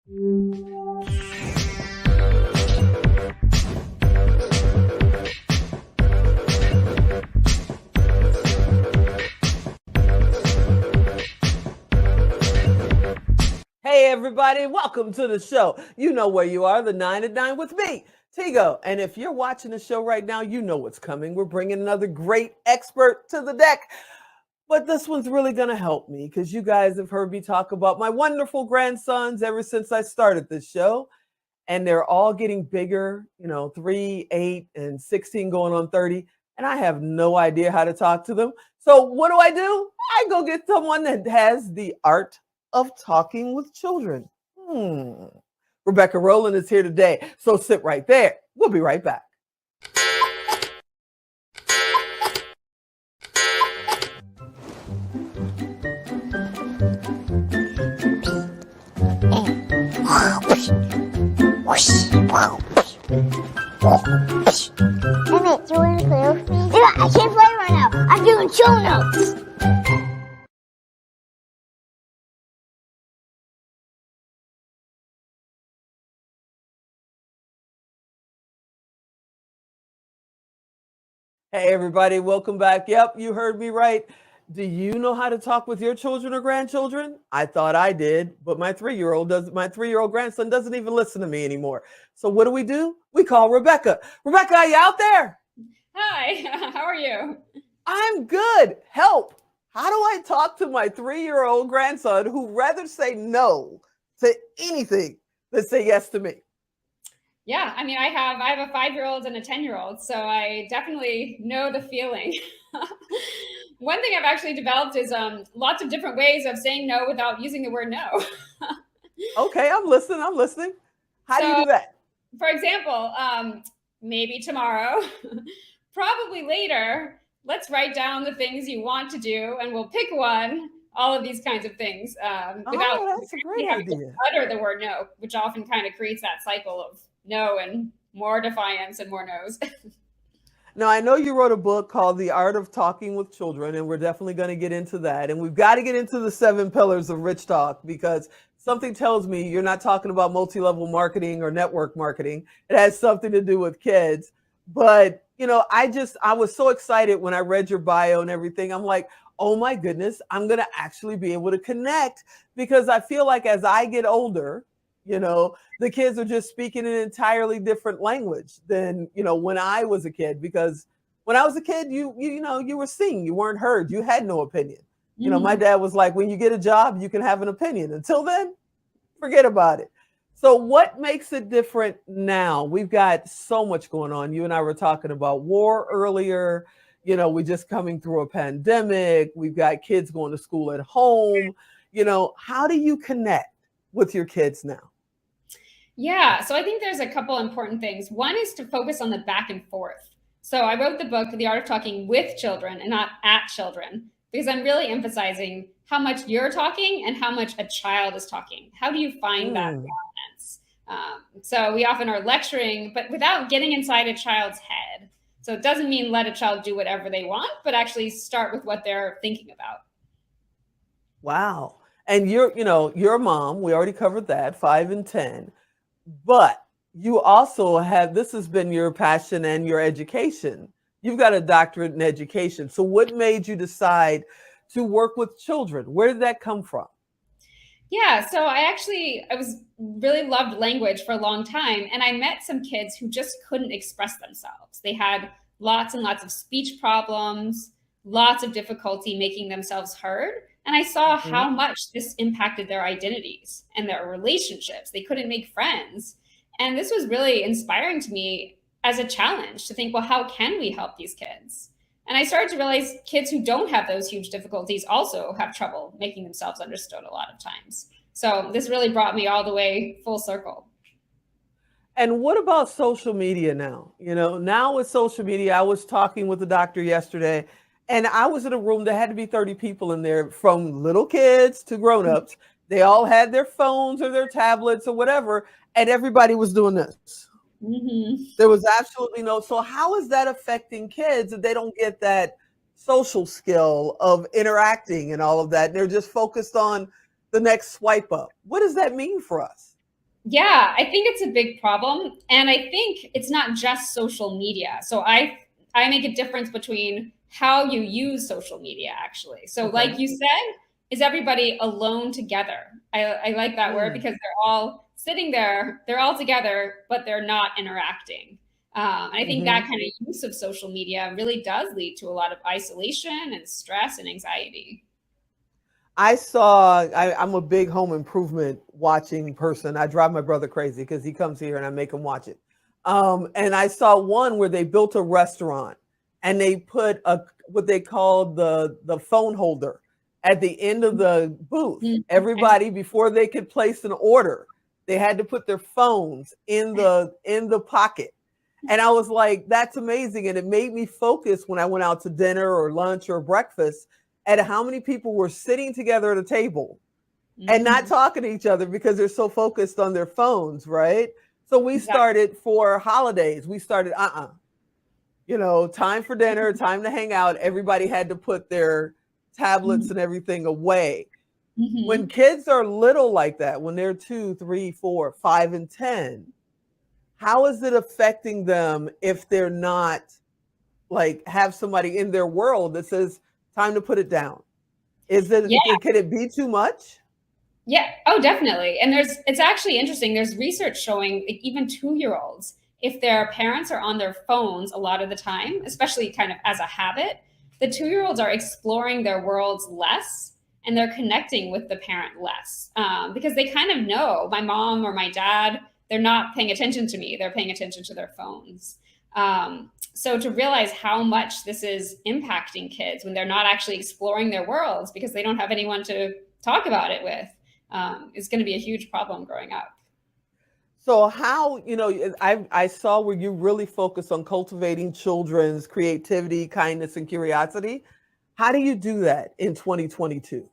Hey, everybody, welcome to the show. You know where you are, the 9 at 9 with me, Tigo. And if you're watching the show right now, you know what's coming. We're bringing another great expert to the deck. But this one's really going to help me because you guys have heard me talk about my wonderful grandsons ever since I started this show. And they're all getting bigger, 3, 8, and 16 going on 30. And I have no idea how to talk to them. So what do? I go get someone that has the art of talking with children. Rebecca Rolland is here today. So sit right there. We'll be right back. Emmett, do you want to play with me? Yeah, I can't play right now. I'm doing show notes. Hey, everybody, welcome back. Yep, you heard me right. Do you know how to talk with your children or grandchildren? I thought I did, but my 3-year-old doesn't. My 3-year-old grandson doesn't even listen to me anymore. So what do? We call Rebecca. Rebecca, are you out there? Hi, how are you? I'm good. Help. How do I talk to my 3-year-old grandson who'd rather say no to anything than say yes to me? Yeah, I mean, I have a 5-year-old and a 10-year-old, so I definitely know the feeling. One thing I've actually developed is lots of different ways of saying no without using the word no. Okay, I'm listening. How do you do that? For example, maybe tomorrow, probably later, let's write down the things you want to do and we'll pick one. All of these kinds of things without that's a great having idea. to utter the word no, which often kind of creates that cycle of no and more defiance and more no's. Now, I know you wrote a book called The Art of Talking with Children, and we're definitely going to get into that. And we've got to get into the 7 pillars of rich talk because something tells me you're not talking about multi-level marketing or network marketing. It has something to do with kids. But, I was so excited when I read your bio and everything. I'm like, oh my goodness, I'm going to actually be able to connect because I feel like as I get older, the kids are just speaking an entirely different language than, when I was a kid, because when I was a kid, you were seen, you weren't heard, you had no opinion. My dad was like, when you get a job, you can have an opinion. Until then, forget about it. So what makes it different now? We've got so much going on. You and I were talking about war earlier. We're just coming through a pandemic. We've got kids going to school at home. How do you connect with your kids now? Yeah, so I think there's a couple important things. One is to focus on the back and forth. So I wrote the book, The Art of Talking with Children and not at children, because I'm really emphasizing how much you're talking and how much a child is talking. How do you find that balance? So we often are lecturing, but without getting inside a child's head. So it doesn't mean let a child do whatever they want, but actually start with what they're thinking about. Wow. And you're a mom. We already covered that, 5 and 10. But you also this has been your passion and your education. You've got a doctorate in education. So what made you decide to work with children? Where did that come from? Yeah, so I was really loved language for a long time. And I met some kids who just couldn't express themselves. They had lots and lots of speech problems, lots of difficulty making themselves heard. And I saw how much this impacted their identities and their relationships. They couldn't make friends. And this was really inspiring to me as a challenge to think, well, how can we help these kids? And I started to realize kids who don't have those huge difficulties also have trouble making themselves understood a lot of times. So this really brought me all the way full circle. And what about social media now? Now with social media, I was talking with the doctor yesterday, and I was in a room that had to be 30 people in there, from little kids to grown-ups. They all had their phones or their tablets or whatever, and everybody was doing this. There was absolutely so how is that affecting kids if they don't get that social skill of interacting and all of that? They're just focused on the next swipe up. What does that mean for us? Yeah, I think it's a big problem. And I think it's not just social media. So I make a difference between how you use social media actually. So like Okay. you said, is everybody alone together? I like that word Mm. because they're all sitting there, they're all together, but they're not interacting. And I think that Hmm. kind of use of social media really does lead to a lot of isolation and stress and anxiety. I'm a big home improvement watching person. I drive my brother crazy because he comes here and I make him watch it. And I saw one where they built a restaurant and they put what they called the phone holder at the end of the booth. Mhm. Everybody, before they could place an order, they had to put their phones in the pocket. And I was like, that's amazing. And it made me focus when I went out to dinner or lunch or breakfast at how many people were sitting together at a table and not Mhm. talking to each other because they're so focused on their phones, right? So we Exactly. started for holidays. We started, time for dinner, time to hang out. Everybody had to put their tablets and everything away. When Mhm. kids are little like that, when they're 2, 3, 4, 5, and 10, how is it affecting them if they're not like have somebody in their world that says, time to put it down? Yeah. Can it be too much? Yeah. Oh, definitely. And it's actually interesting. There's research showing like, even 2-year-olds, if their parents are on their phones a lot of the time, especially kind of as a habit, the 2-year-olds are exploring their worlds less and they're connecting with the parent less because they kind of know my mom or my dad, they're not paying attention to me. They're paying attention to their phones. So to realize how much this is impacting kids when they're not actually exploring their worlds because they don't have anyone to talk about it with is going to be a huge problem growing up. So how, I saw where you really focus on cultivating children's creativity, kindness, and curiosity. How do you do that in 2022?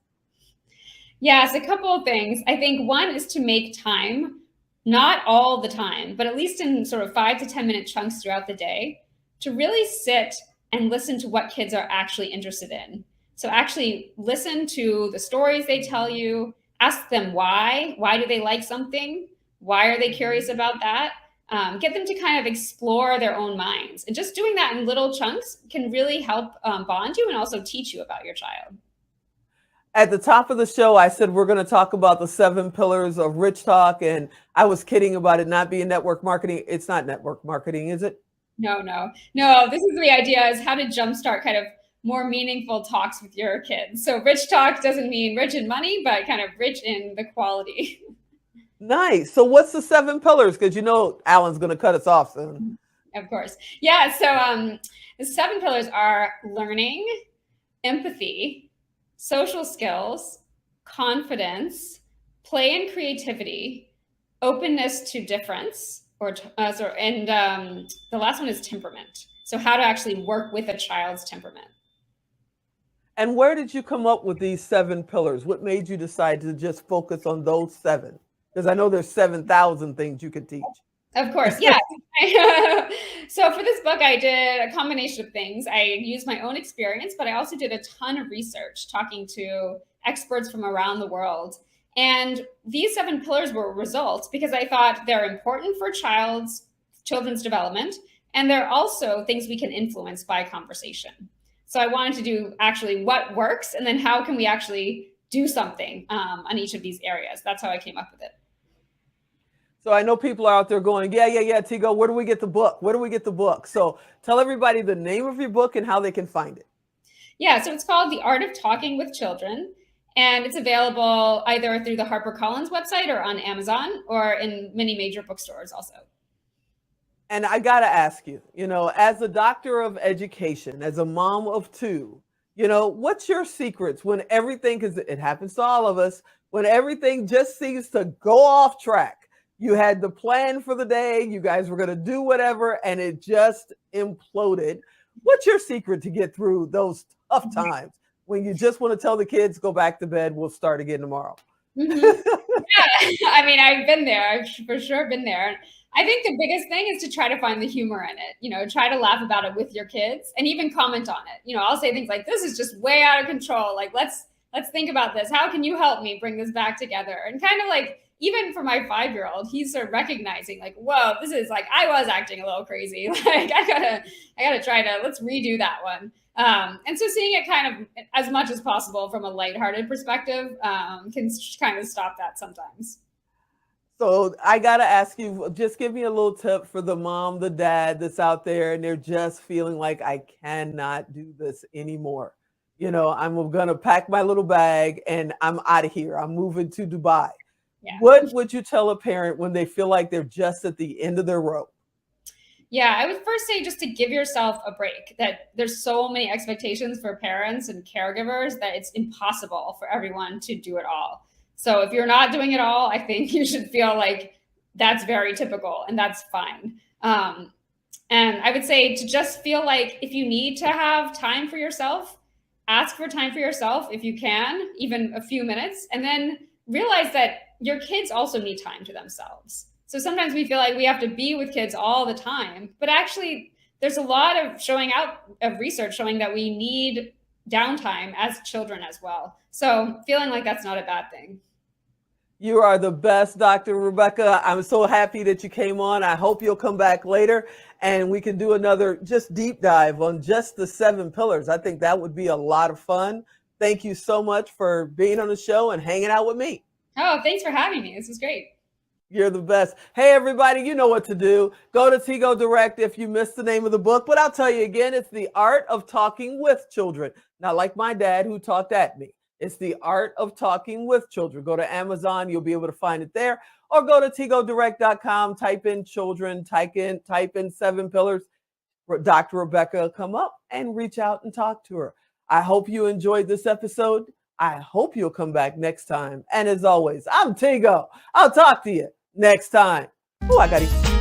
Yes, a couple of things. I think one is to make time, not all the time, but at least in sort of 5 to 10 minute chunks throughout the day, to really sit and listen to what kids are actually interested in. So actually listen to the stories they tell you, ask them why. Why do they like something? Why are they curious Mhm. about that? Get them to kind of explore their own minds. And just doing that in little chunks can really help bond you and also teach you about your child. At the top of the show, I said we're going to talk about the 7 pillars of Rich Talk, and I was kidding about it not being network marketing. It's not network marketing, is it? No, no, no. This is the idea: is how to jumpstart kind of more meaningful talks with your kids. So rich talk doesn't mean rich in money, but kind of rich in the quality. Nice. So what's the 7 pillars? Because Alan's going to cut us off soon. Of course, yeah. So the 7 pillars are learning, empathy, social skills, confidence, play and creativity, openness to difference, and the last one is temperament. So how to actually work with a child's temperament. And where did you come up with these 7 pillars? What made you decide to just focus on those 7? Because I know there's 7,000 things you could teach. Of course, yeah. So for this book, I did a combination of things. I used my own experience, but I also did a ton of research talking to experts from around the world. And these 7 pillars were results because I thought they're important for children's development, and they're also things we can influence by conversation. So I wanted to do actually what works, and then how can we actually do something on each of these areas. That's how I came up with it. So I know people are out there going, yeah, yeah, yeah, Tigo, where do we get the book? Where do we get the book? So tell everybody the name of your book and how they can find it. Yeah, so it's called The Art of Talking with Children, and it's available either through the HarperCollins website or on Amazon or in many major bookstores also. And I got to ask you, as a doctor of education, as a mom of 2, what's your secrets when everything, because it happens to all of us, when everything just seems to go off track? You had the plan for the day, you guys were going to do whatever, and it just imploded. What's your secret to get through those tough times when you just want to tell the kids, go back to bed, we'll start again tomorrow? Mm-hmm. Yeah, I mean, I've been there. I've for sure been there. I think the biggest thing is to try to find the humor in it. Try to laugh about it with your kids and even comment on it. I'll say things like, "This is just way out of control. Like, let's think about this. How can you help me bring this back together?" And kind of like even for my 5-year-old, he's sort of recognizing like, whoa, this is like, I was acting a little crazy. Like I gotta try to, let's redo that one. And so seeing it kind of as much as possible from a lighthearted perspective can kind of stop that sometimes. So I got to ask you, just give me a little tip for the mom, the dad that's out there and they're just feeling like I cannot do this anymore. I'm going to pack my little bag and I'm out of here. I'm moving to Dubai. Yeah. What would you tell a parent when they feel like they're just at the end of their rope? Yeah, I would first say just to give yourself a break, that there's so many expectations for parents and caregivers that it's impossible for everyone to do it all. So if you're not doing it all, I think you should feel like that's very typical and that's fine. And I would say to just feel like if you need to have time for yourself, ask for time for yourself if you can, even a few minutes, and then realize that your kids also need time to themselves. So sometimes we feel like we have to be with kids all the time, but actually there's a lot of research showing that we need downtime as children as well. So feeling like that's not a bad thing. You are the best, Dr. Rebecca. I'm so happy that you came on. I hope you'll come back later and we can do another just deep dive on just the 7 pillars. I think that would be a lot of fun. Thank you so much for being on the show and hanging out with me. Oh, thanks for having me. This was great. You're the best. Hey, everybody, you know what to do. Go to Tigo Direct if you missed the name of the book. But I'll tell you again, it's The Art of Talking with Children. Not like my dad who talked at me. It's The Art of Talking with Children. Go to Amazon. You'll be able to find it there. Or go to tigodirect.com, type in children, type in 7 pillars. Dr. Rebecca will come up and reach out and talk to her. I hope you enjoyed this episode. I hope you'll come back next time. And as always, I'm Tigo. I'll talk to you next time. Oh, I got to